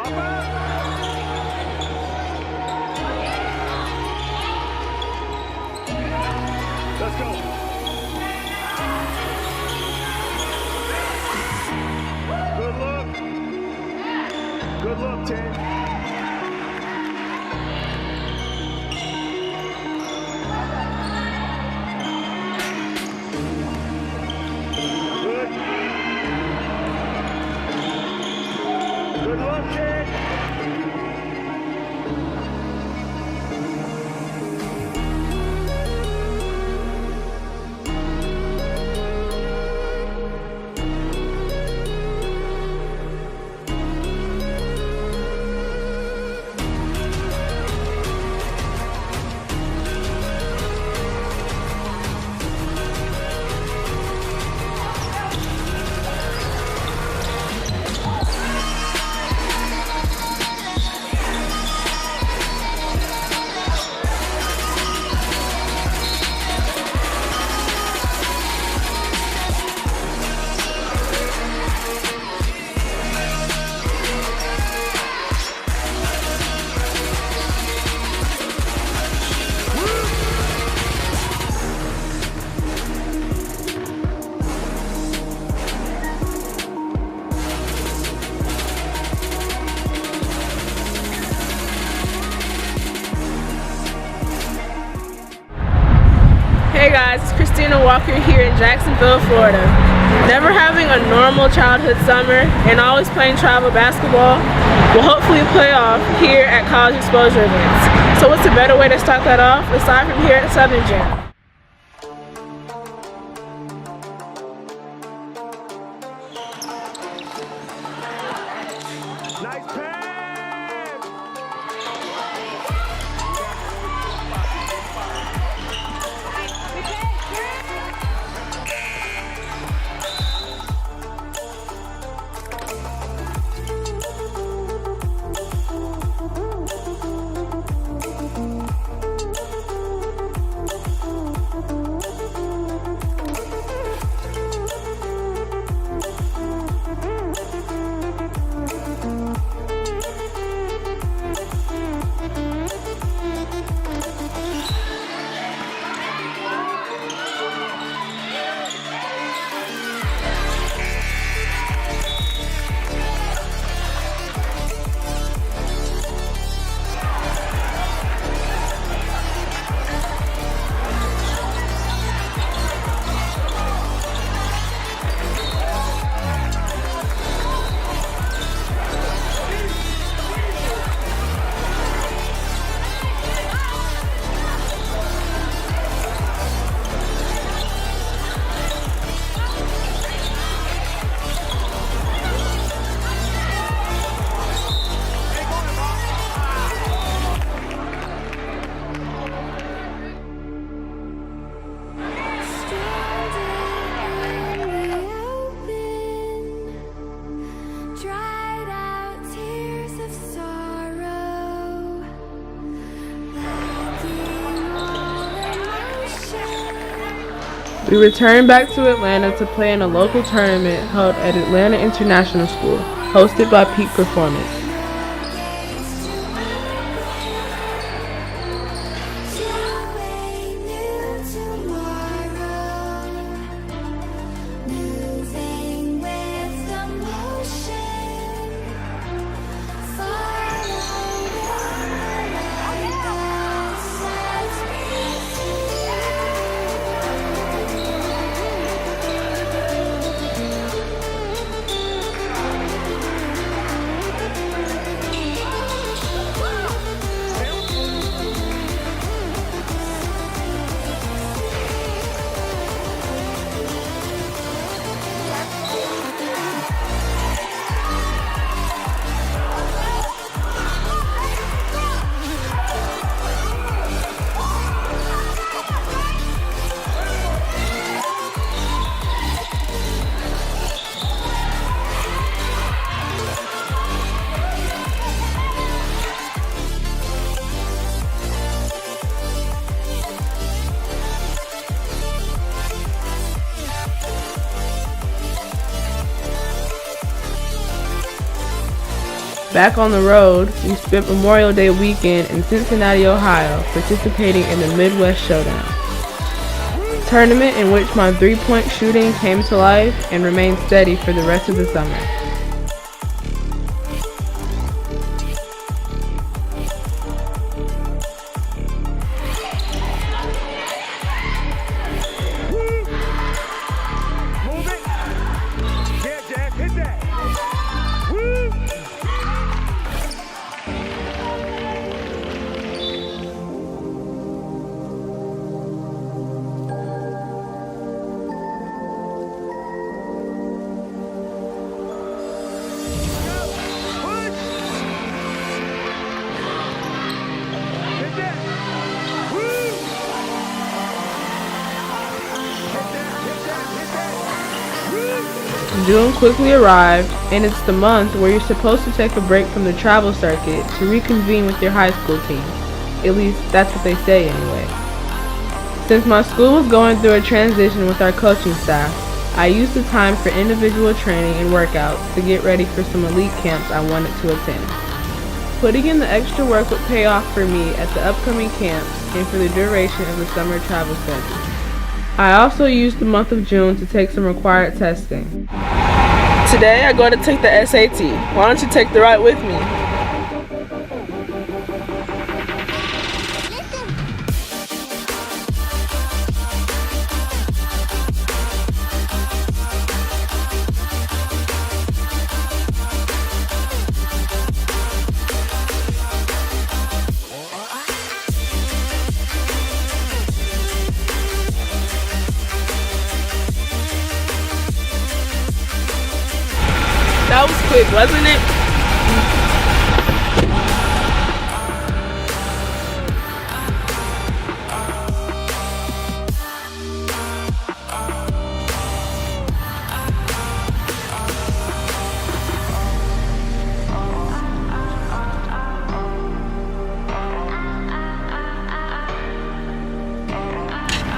Let's go. Good look. Good look, Tim. Good. Good look, Tim. Hey guys, it's Christina Walker here in Jacksonville, Florida. Never having a normal childhood summer and always playing travel basketball will hopefully play off here at college exposure events. So what's a better way to start that off aside from here at Southern Gym? Nice pass. We returned back to Atlanta to play in a local tournament held at Atlanta International School, hosted by Peak Performance. Back on the road, we spent Memorial Day weekend in Cincinnati, Ohio, participating in the Midwest Showdown, a tournament in which my three-point shooting came to life and remained steady for the rest of the summer. June quickly arrived, and it's the month where you're supposed to take a break from the travel circuit to reconvene with your high school team. At least, that's what they say anyway. Since my school was going through a transition with our coaching staff, I used the time for individual training and workouts to get ready for some elite camps I wanted to attend. Putting in the extra work would pay off for me at the upcoming camps and for the duration of the summer travel schedule. I also used the month of June to take some required testing. Today I go to take the SAT. Why don't you take the ride with me? That was quick, wasn't it?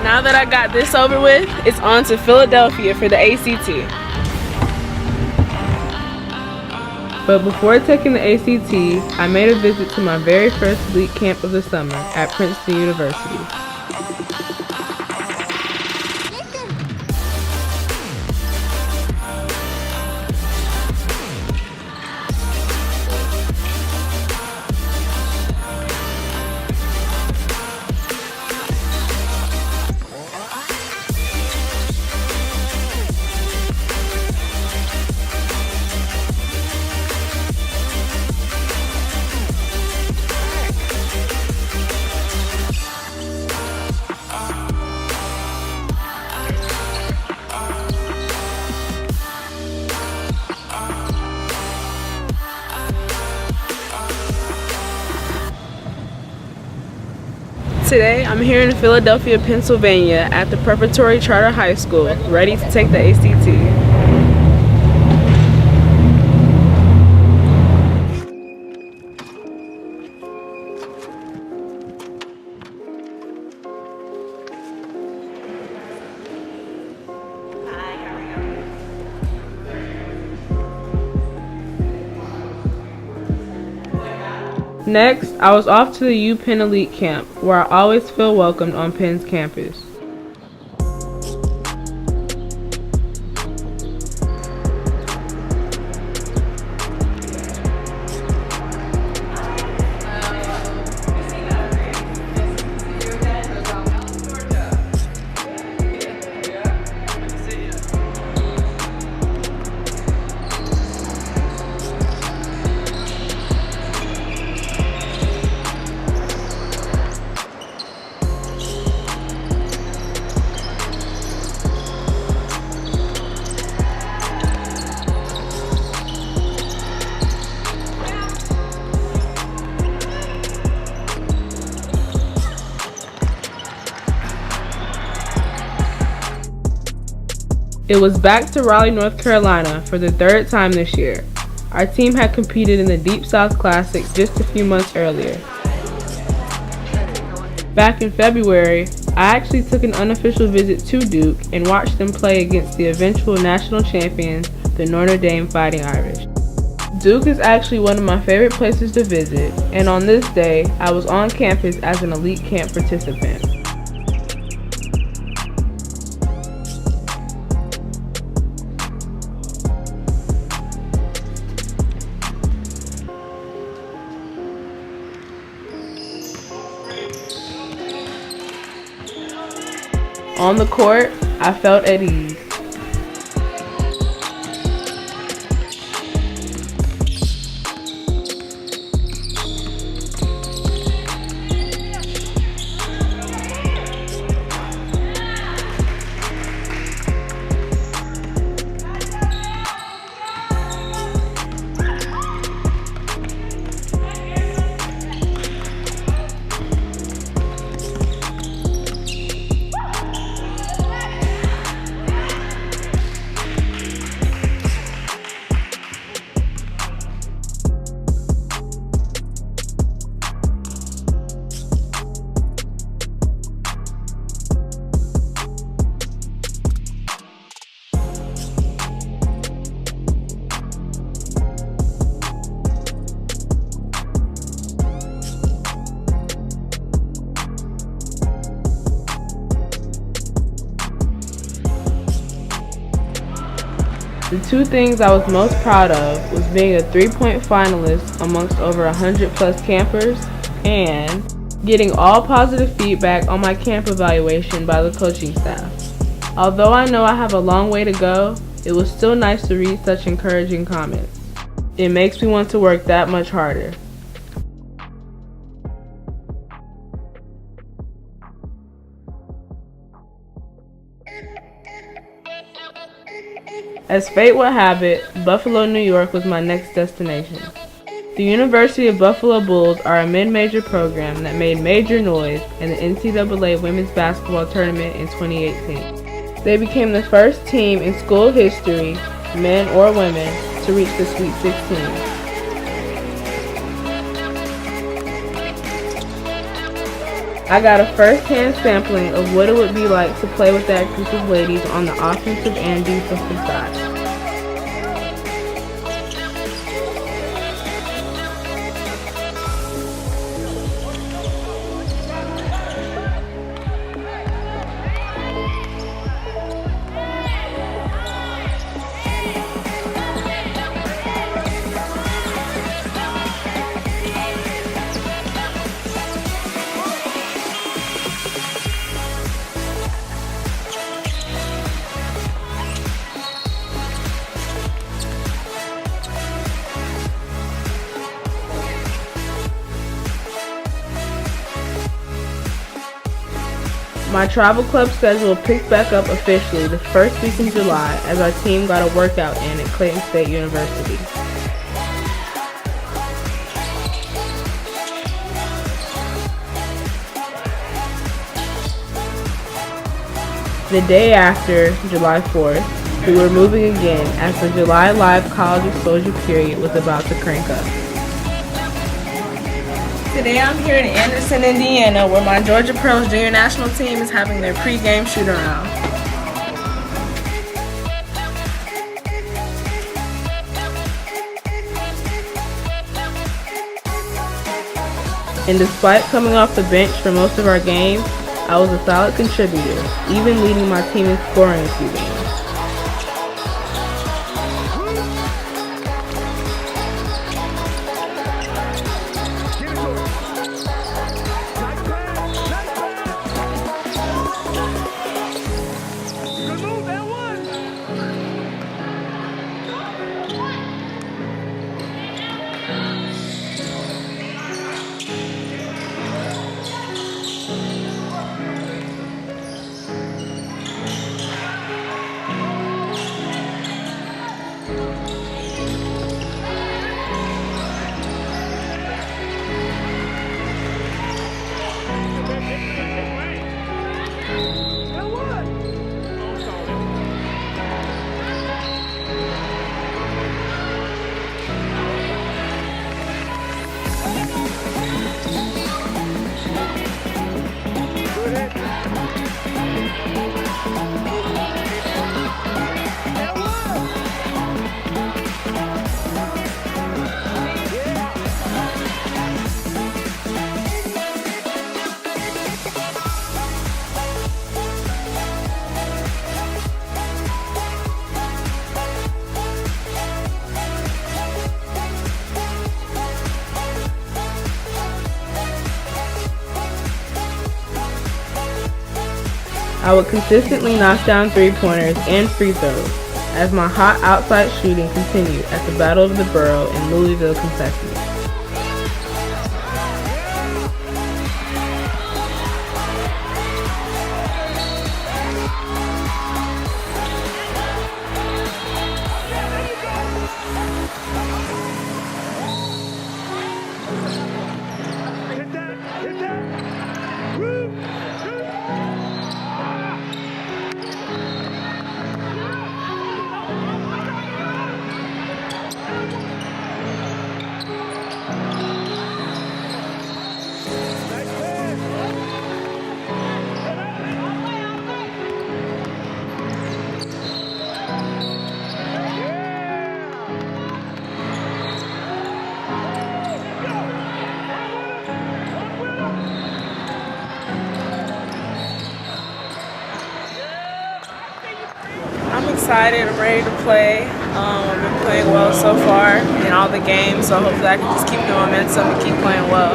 Now that I got this over with, it's on to Philadelphia for the ACT. But before taking the ACT, I made a visit to my very first elite camp of the summer at Princeton University. Today, I'm here in Philadelphia, Pennsylvania at the Preparatory Charter High School, ready to take the ACT. Next, I was off to the UPenn Elite Camp, where I always feel welcomed on Penn's campus. It was back to Raleigh, North Carolina for the third time this year. Our team had competed in the Deep South Classic just a few months earlier. Back in February, I actually took an unofficial visit to Duke and watched them play against the eventual national champions, the Notre Dame Fighting Irish. Duke is actually one of my favorite places to visit, and on this day, I was on campus as an elite camp participant. On the court, I felt at ease. The two things I was most proud of was being a 3-point finalist amongst over 100 plus campers and getting all positive feedback on my camp evaluation by the coaching staff. Although I know I have a long way to go, it was still nice to read such encouraging comments. It makes me want to work that much harder. As fate would have it, Buffalo, New York was my next destination. The University of Buffalo Bulls are a mid-major program that made major noise in the NCAA women's basketball tournament in 2018. They became the first team in school history, men or women, to reach the Sweet 16. I got a first-hand sampling of what it would be like to play with that group of ladies on the offensive and defensive side. My travel club schedule picked back up officially the first week in July as our team got a workout in at Clayton State University. The day after, July 4th, we were moving again as the July Live college exposure period was about to crank up. Today I'm here in Anderson, Indiana, where my Georgia Pearls junior national team is having their pregame shoot-around. And despite coming off the bench for most of our games, I was a solid contributor, even leading my team in scoring a few games. I would consistently knock down three-pointers and free throws as my hot outside shooting continued at the Battle of the Borough in Louisville, Kentucky. I'm excited, I'm ready to play. I've been playing well so far in all the games, so hopefully I can just keep the momentum and keep playing well.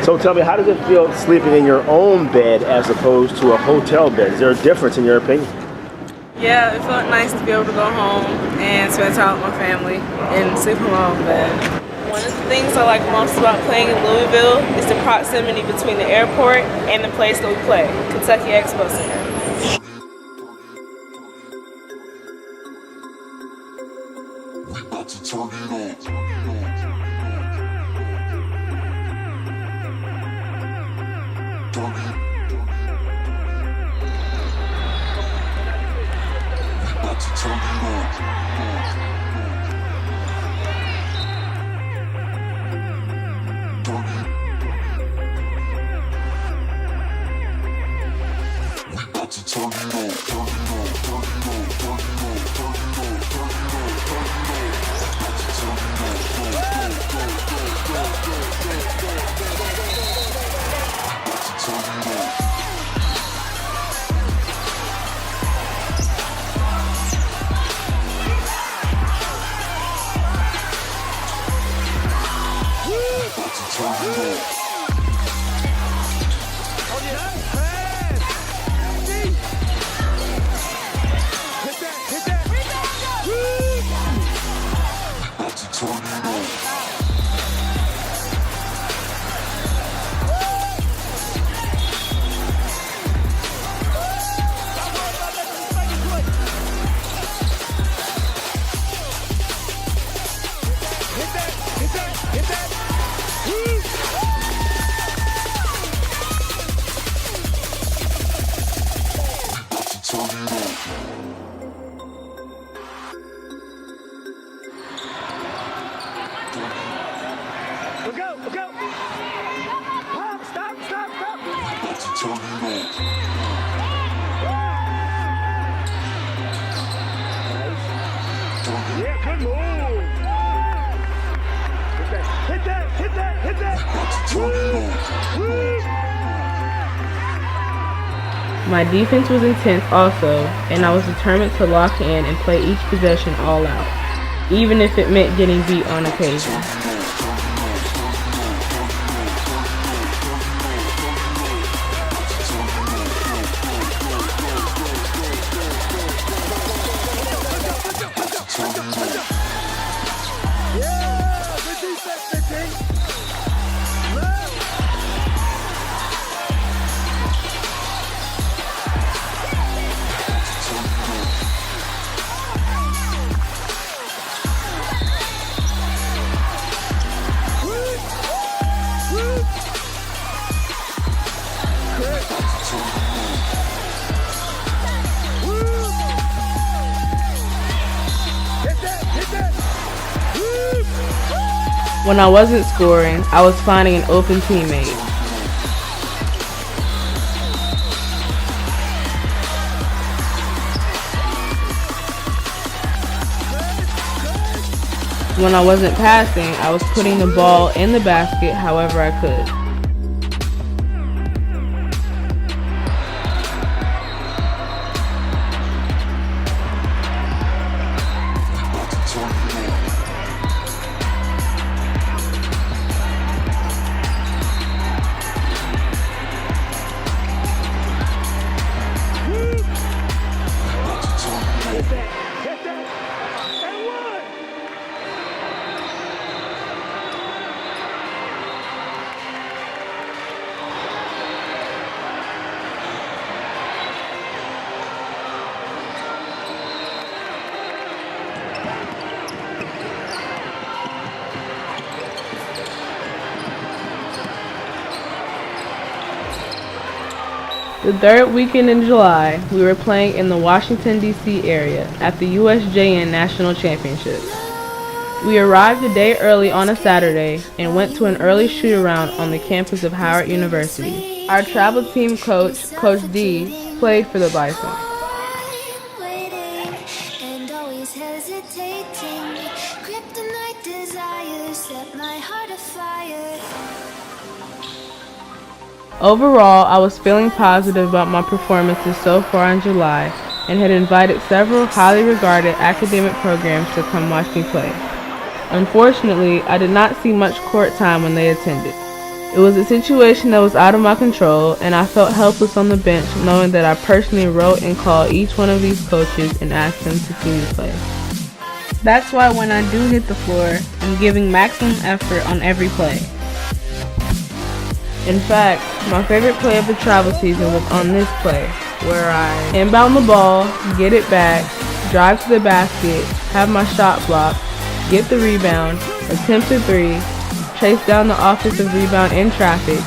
So tell me, how does it feel sleeping in your own bed as opposed to a hotel bed? Is there a difference in your opinion? Yeah, it felt nice to be able to go home and spend time with my family and sleep in my own bed. One of the things I like most about playing in Louisville is the proximity between the airport and the place that we play, Kentucky Expo Center. Yeah, good move. Hit that. My defense was intense also, and I was determined to lock in and play each possession all out, even if it meant getting beat on occasion. When I wasn't scoring, I was finding an open teammate. When I wasn't passing, I was putting the ball in the basket however I could. Woo! The third weekend in July, we were playing in the Washington, D.C. area at the USJN National Championships. We arrived a day early on a Saturday and went to an early shoot-around on the campus of Howard University. Our travel team coach, Coach D, played for the Bison. Overall, I was feeling positive about my performances so far in July and had invited several highly regarded academic programs to come watch me play. Unfortunately, I did not see much court time when they attended. It was a situation that was out of my control, and I felt helpless on the bench knowing that I personally wrote and called each one of these coaches and asked them to see me play. That's why when I do hit the floor, I'm giving maximum effort on every play. In fact, my favorite play of the travel season was on this play, where I inbound the ball, get it back, drive to the basket, have my shot blocked, get the rebound, attempt a three, chase down the offensive rebound in traffic,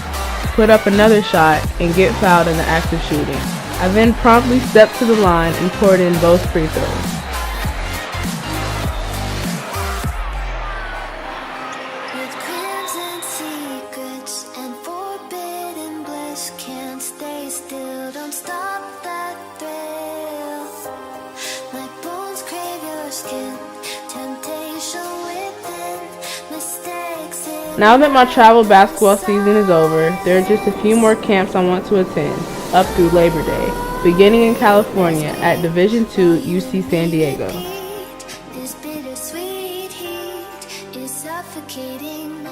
put up another shot, and get fouled in the act of shooting. I then promptly stepped to the line and poured in both free throws. Now that my travel basketball season is over, there are just a few more camps I want to attend, up through Labor Day, beginning in California at Division II UC San Diego. This bittersweet heat is suffocating.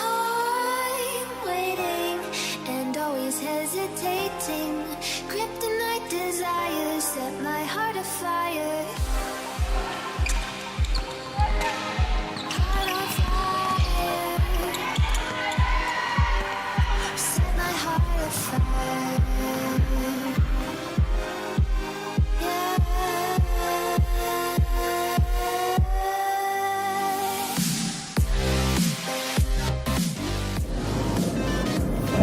I'm waiting and always hesitating. Kryptonite desires set my heart afire.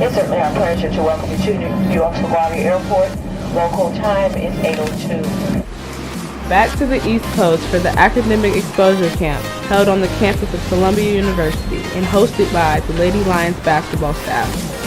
It's certainly our pleasure to welcome you to New York's LaGuardia Airport. Local time is 8:02. Back to the East Coast for the Academic Exposure Camp held on the campus of Columbia University and hosted by the Lady Lions basketball staff.